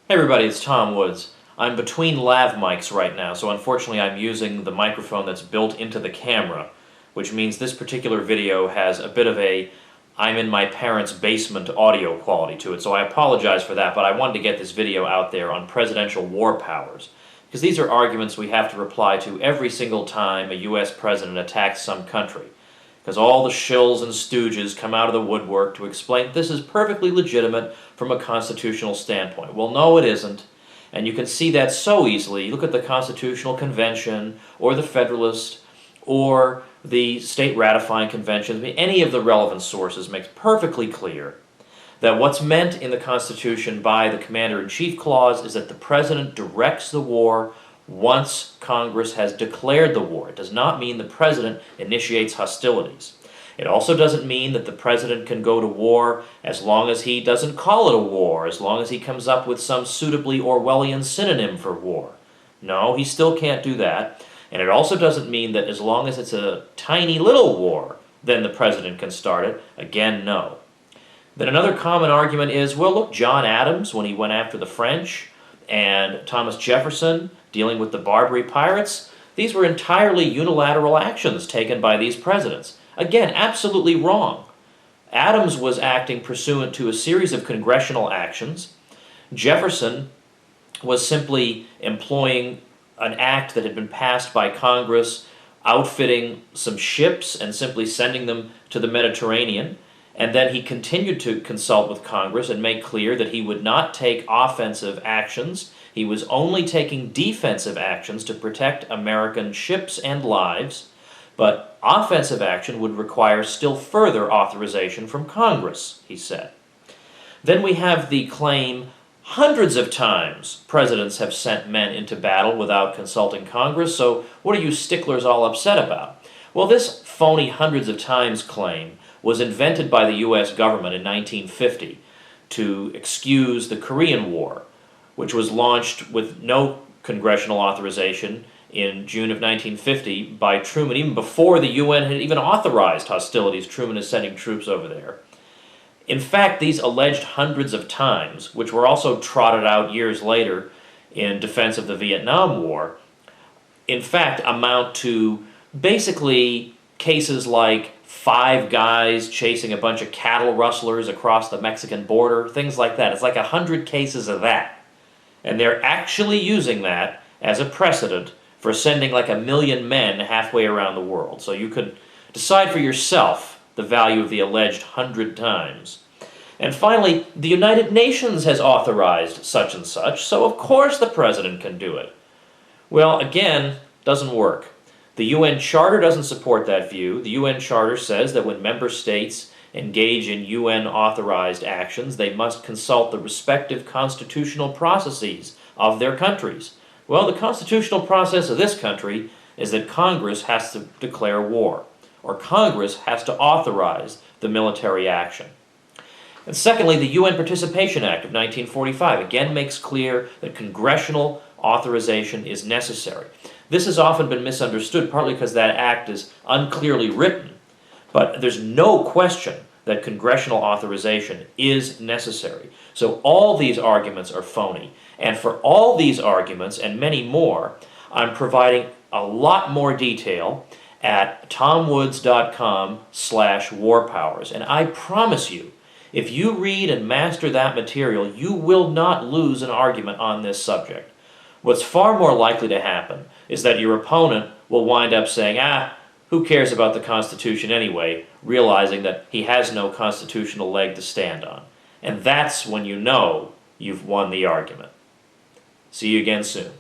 Hey everybody, it's Tom Woods. I'm between lav mics right now, so unfortunately I'm using the microphone that's built into the camera, which means this particular video has a bit of a I'm in my parents' basement audio quality to it, so I apologize for that, but I wanted to get this video out there on presidential war powers, because these are arguments we have to reply to every single time a U.S. president attacks some country. Because all the shills and stooges come out of the woodwork to explain this is perfectly legitimate from a constitutional standpoint. Well, no, it isn't. And you can see that so easily. You look at the Constitutional Convention, or the Federalist, or the state ratifying conventions. I mean, any of the relevant sources makes perfectly clear that what's meant in the Constitution by the Commander-in-Chief Clause is that the President directs the war once Congress has declared the war. It does not mean the President initiates hostilities. It also doesn't mean that the President can go to war as long as he doesn't call it a war, as long as he comes up with some suitably Orwellian synonym for war. No, he still can't do that. And it also doesn't mean that as long as it's a tiny little war, then the President can start it. Again, no. Then another common argument is, well, look, John Adams, when he went after the French, and Thomas Jefferson, dealing with the Barbary pirates, these were entirely unilateral actions taken by these presidents. Again, absolutely wrong. Adams was acting pursuant to a series of congressional actions. Jefferson was simply employing an act that had been passed by Congress, outfitting some ships and simply sending them to the Mediterranean. And then he continued to consult with Congress and make clear that he would not take offensive actions. He was only taking defensive actions to protect American ships and lives, but offensive action would require still further authorization from Congress, he said. Then we have the claim hundreds of times presidents have sent men into battle without consulting Congress, so what are you sticklers all upset about? Well, this phony hundreds of times claim was invented by the U.S. government in 1950 to excuse the Korean War, which was launched with no congressional authorization in June of 1950 by Truman. Even before the UN had even authorized hostilities, Truman is sending troops over there. In fact, these alleged hundreds of times, which were also trotted out years later in defense of the Vietnam War, in fact amount to basically cases like 5 guys chasing a bunch of cattle rustlers across the Mexican border, things like that. It's like 100 cases of that. And they're actually using that as a precedent for sending like 1 million men halfway around the world. So you could decide for yourself the value of the alleged 100 times. And finally, the United Nations has authorized such and such, so of course the President can do it. Well, again, doesn't work. The UN Charter doesn't support that view. The UN Charter says that when member states engage in UN-authorized actions, they must consult the respective constitutional processes of their countries. Well, the constitutional process of this country is that Congress has to declare war, or Congress has to authorize the military action. And secondly, the UN Participation Act of 1945 again makes clear that congressional authorization is necessary. This has often been misunderstood, partly because that act is unclearly written, but there's no question that congressional authorization is necessary. So all these arguments are phony. And for all these arguments and many more, I'm providing a lot more detail at tomwoods.com/warpowers. And I promise you, if you read and master that material, you will not lose an argument on this subject. What's far more likely to happen is that your opponent will wind up saying, who cares about the Constitution anyway, realizing that he has no constitutional leg to stand on. And that's when you know you've won the argument. See you again soon.